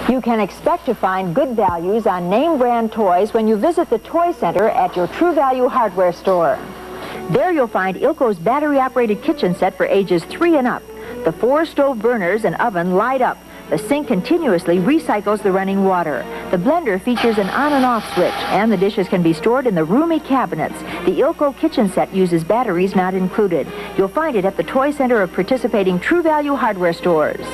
You can expect to find good values on name brand toys when you visit the Toy Center at your True Value hardware store. There you'll find Ilco's battery-operated kitchen set for ages 3 and up. The 4 stove burners and oven light up. The sink continuously recycles the running water. The blender features an on and off switch, and the dishes can be stored in the roomy cabinets. The Ilco kitchen set uses batteries not included. You'll find it at the Toy Center of participating True Value hardware stores.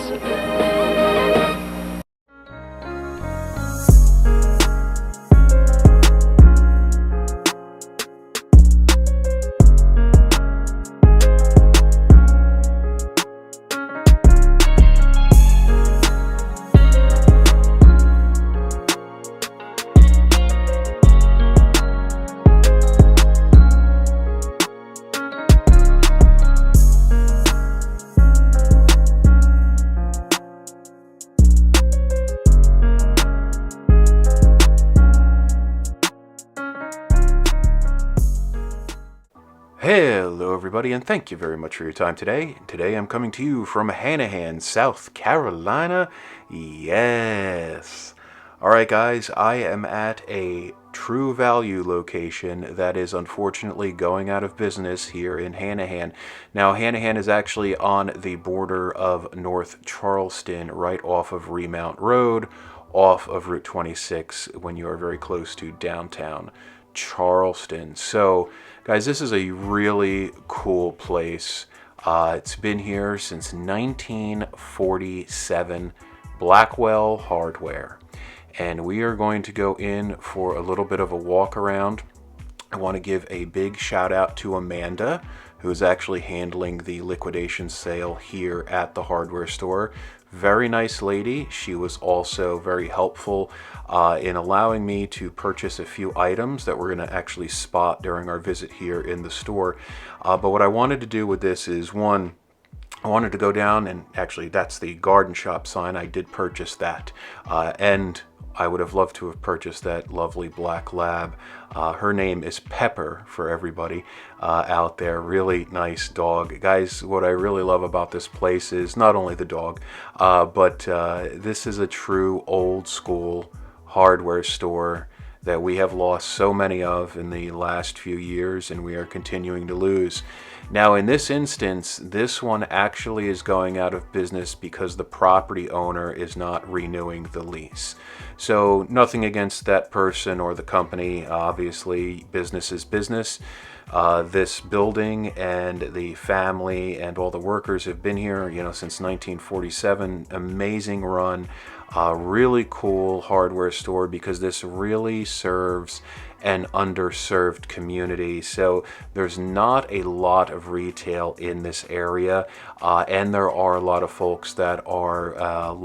Hello everybody, and thank you very much for your time today. Today I'm coming to you from Hanahan, South Carolina. Yes. Alright guys, I am at a True Value location that is unfortunately going out of business here in Hanahan. Now Hanahan is actually on the border of North Charleston, right off of Remount Road, off of Route 26 when you are very close to downtown Charleston. So guys, this is a really cool place. It's been here since 1947, Blackwell hardware. And we are going to go in for a little bit of a walk around. I want to give a big shout out to Amanda, who is actually handling the liquidation sale here at the hardware store. Very nice lady. She was also very helpful in allowing me to purchase a few items that we're going to actually spot during our visit here in the store. But what I wanted to do with this is, one, I wanted to go down, and actually that's the garden shop sign. I did purchase that. And I would have loved to have purchased that lovely black lab. Her name is Pepper for everybody out there. Really nice dog. Guys, what I really love about this place is not only the dog, but this is a true old school hardware store that we have lost so many of in the last few years, and we are continuing to lose. Now in this instance, this one actually is going out of business because the property owner is not renewing the lease. So nothing against that person or the company. Obviously, business is business. This building and the family and all the workers have been here, since 1947. Amazing run. Really cool hardware store because this really serves an underserved community. So there's not a lot of retail in this area, and there are a lot of folks that are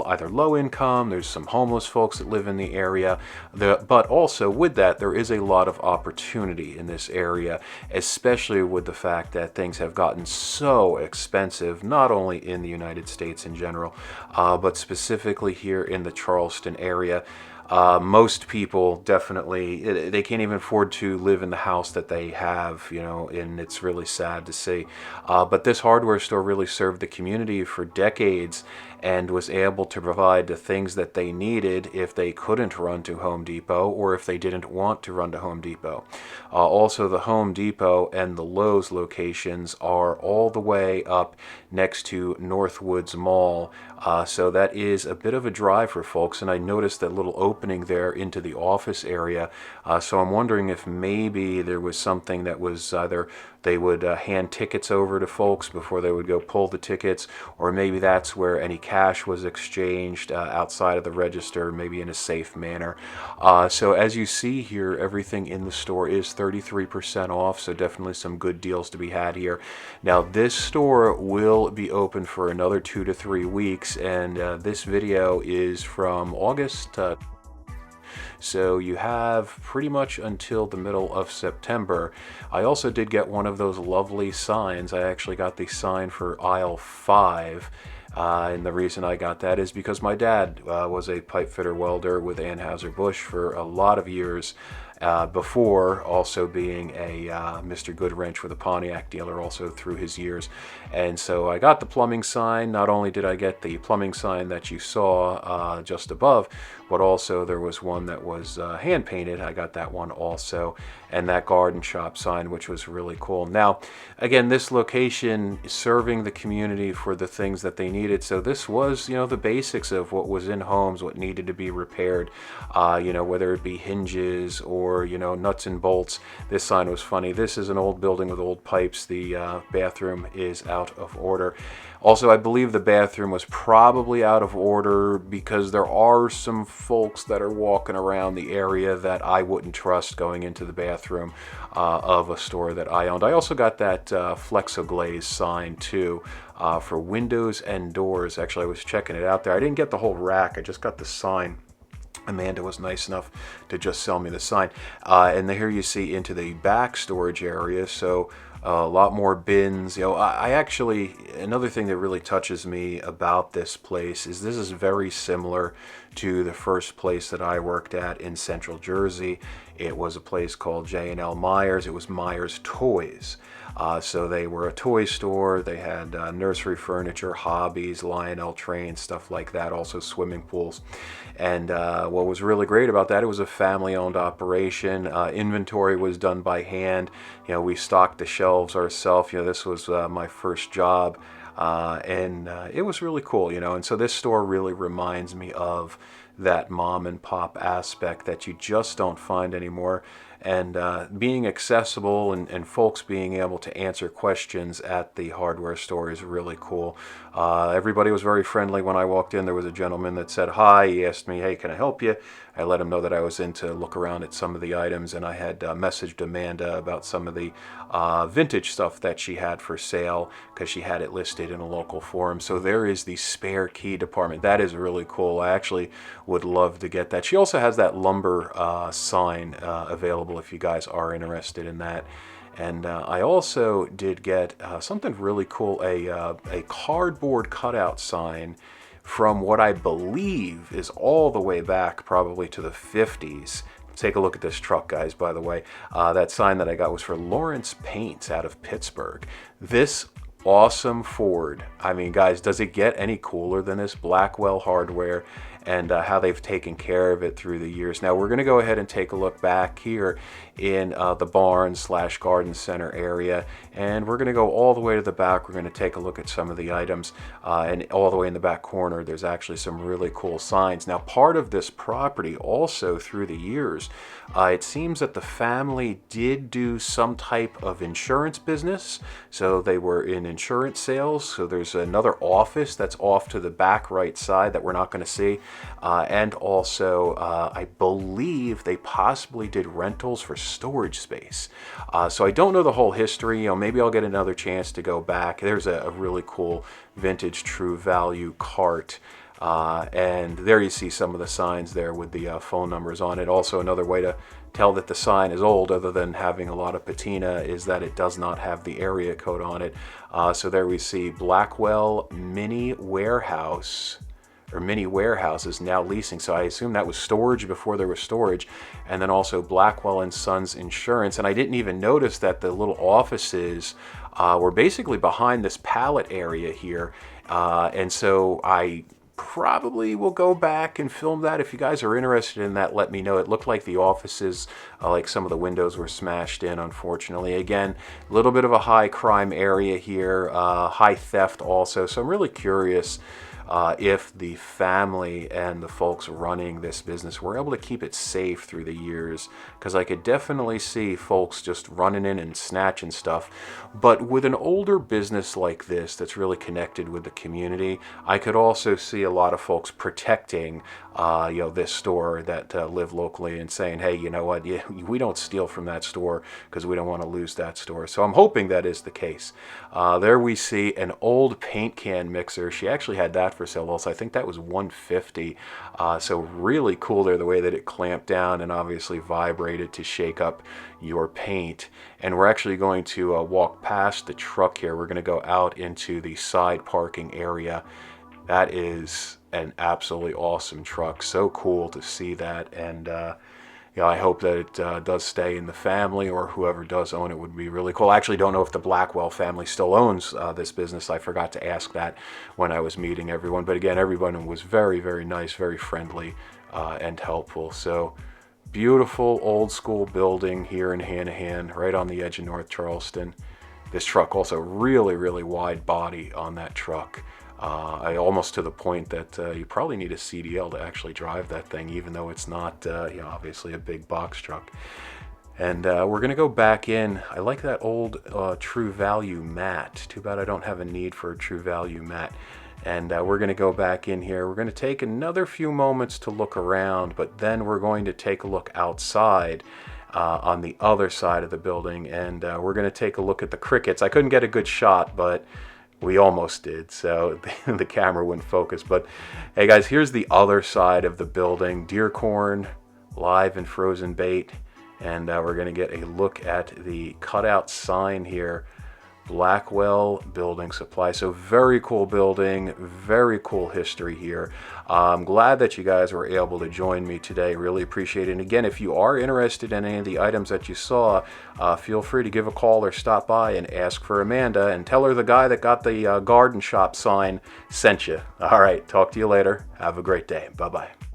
either low income. There's some homeless folks that live in the area, but also with that there is a lot of opportunity in this area, especially with the fact that things have gotten so expensive, not only in the United States in general, but specifically here in the Charleston area. Most people definitely, they can't even afford to live in the house that they have, and it's really sad to see. But this hardware store really served the community for decades and was able to provide the things that they needed if they couldn't run to Home Depot or if they didn't want to run to Home Depot. Also, the Home Depot and the Lowe's locations are all the way up next to Northwoods Mall. So that is a bit of a drive for folks, and I noticed that little opening there into the office area. So I'm wondering if maybe there was something that was either they would hand tickets over to folks before they would go pull the tickets, or maybe that's where any cash was exchanged outside of the register, maybe in a safe manner. So as you see here, everything in the store is 33% off, so definitely some good deals to be had here. Now this store will be open for another 2 to 3 weeks, and this video is from August. So you have pretty much until the middle of September. I also did get one of those lovely signs. I actually got the sign for aisle 5. And the reason I got that is because my dad was a pipe fitter welder with Anheuser-Busch for a lot of years, before also being a Mr. Goodwrench with a Pontiac dealer also through his years. And so I got the plumbing sign. Not only did I get the plumbing sign that you saw just above, but also there was one that was hand painted. I got that one also, and that garden shop sign, which was really cool. Now, again, this location is serving the community for the things that they needed. So this was, the basics of what was in homes, what needed to be repaired, whether it be hinges or, nuts and bolts. This sign was funny. This is an old building with old pipes. The bathroom is out of order. Also, I believe the bathroom was probably out of order because there are some folks that are walking around the area that I wouldn't trust going into the bathroom of a store that I owned. I also got that Flexoglaze sign too for windows and doors. Actually, I was checking it out there. I didn't get the whole rack. I just got the sign. Amanda was nice enough to just sell me the sign. And here you see into the back storage area. So a lot more bins. I actually, another thing that really touches me about this place is this is very similar to the first place that I worked at in Central Jersey. It was a place called J&L Myers. It was Myers Toys. So they were a toy store. They had nursery furniture, hobbies, Lionel trains, stuff like that, also swimming pools. And what was really great about that, it was a family-owned operation. Inventory was done by hand. We stocked the shelves ourselves. This was my first job. And it was really cool, and so this store really reminds me of that mom and pop aspect that you just don't find anymore. And being accessible and folks being able to answer questions at the hardware store is really cool. Everybody was very friendly when I walked in. There was a gentleman that said hi. He asked me, hey, can I help you? I let him know that I was in to look around at some of the items, and I had messaged Amanda about some of the vintage stuff that she had for sale because she had it listed in a local forum. So there is the spare key department. That is really cool. I actually would love to get that. She also has that lumber sign available if you guys are interested in that. And I also did get something really cool, a cardboard cutout sign from what I believe is all the way back probably to the 50s. Take a look at this truck, guys, by the way. That sign that I got was for Lawrence Paints out of Pittsburgh. This awesome Ford. I mean, guys, does it get any cooler than this? Blackwell hardware, and how they've taken care of it through the years. Now we're going to go ahead and take a look back here in the barn/garden center area, and we're going to go all the way to the back. We're going to take a look at some of the items, and all the way in the back corner there's actually some really cool signs. Now part of this property also through the years, it seems that the family did do some type of insurance business, so they were in insurance sales. So there's another office that's off to the back right side that we're not going to see. And also, I believe they possibly did rentals for storage space. So I don't know the whole history. Maybe I'll get another chance to go back. There's a really cool vintage True Value cart. And there you see some of the signs there with the phone numbers on it. Also, another way to tell that the sign is old, other than having a lot of patina, is that it does not have the area code on it. So there we see Blackwell Mini Warehouse, or Mini Warehouses, now leasing. So I assume that was storage before there was storage. And then also Blackwell and Sons Insurance. And I didn't even notice that the little offices were basically behind this pallet area here. And so I probably will go back and film that. If you guys are interested in that, let me know. It looked like the offices, like some of the windows were smashed in, unfortunately. Again, a little bit of a high crime area here, high theft also. So I'm really curious if the family and the folks running this business were able to keep it safe through the years, because I could definitely see folks just running in and snatching stuff. But with an older business like this that's really connected with the community, I could also see a lot of folks protecting this store that live locally and saying, hey, you know what, we don't steal from that store because we don't want to lose that store. So I'm hoping that is the case. There we see an old paint can mixer. She actually had that for sale also. I think that was $150. So really cool there, the way that it clamped down and obviously vibrated to shake up your paint. And we're actually going to walk past the truck here. We're going to go out into the side parking area. That is an absolutely awesome truck. So cool to see that. And I hope that it does stay in the family, or whoever does own it would be really cool. I actually don't know if the Blackwell family still owns this business. I forgot to ask that when I was meeting everyone. But again, everyone was very, very nice, very friendly, and helpful. So beautiful old school building here in Hanahan, right on the edge of North Charleston. This truck also really, really wide body on that truck. Almost to the point that you probably need a CDL to actually drive that thing, even though it's not, obviously a big box truck. And we're going to go back in. I like that old True Value mat. Too bad I don't have a need for a True Value mat. And we're going to go back in here. We're going to take another few moments to look around, but then we're going to take a look outside on the other side of the building, and we're going to take a look at the crickets. I couldn't get a good shot, but we almost did, so the camera wouldn't focus. But hey guys, here's the other side of the building. Deer corn, live and frozen bait. And we're going to get a look at the cutout sign here. Blackwell Building Supply. So very cool building, very cool history here. I'm glad that you guys were able to join me today. Really appreciate it. And again, if you are interested in any of the items that you saw, feel free to give a call or stop by and ask for Amanda, and tell her the guy that got the garden shop sign sent you. All right, talk to you later. Have a great day. Bye-bye.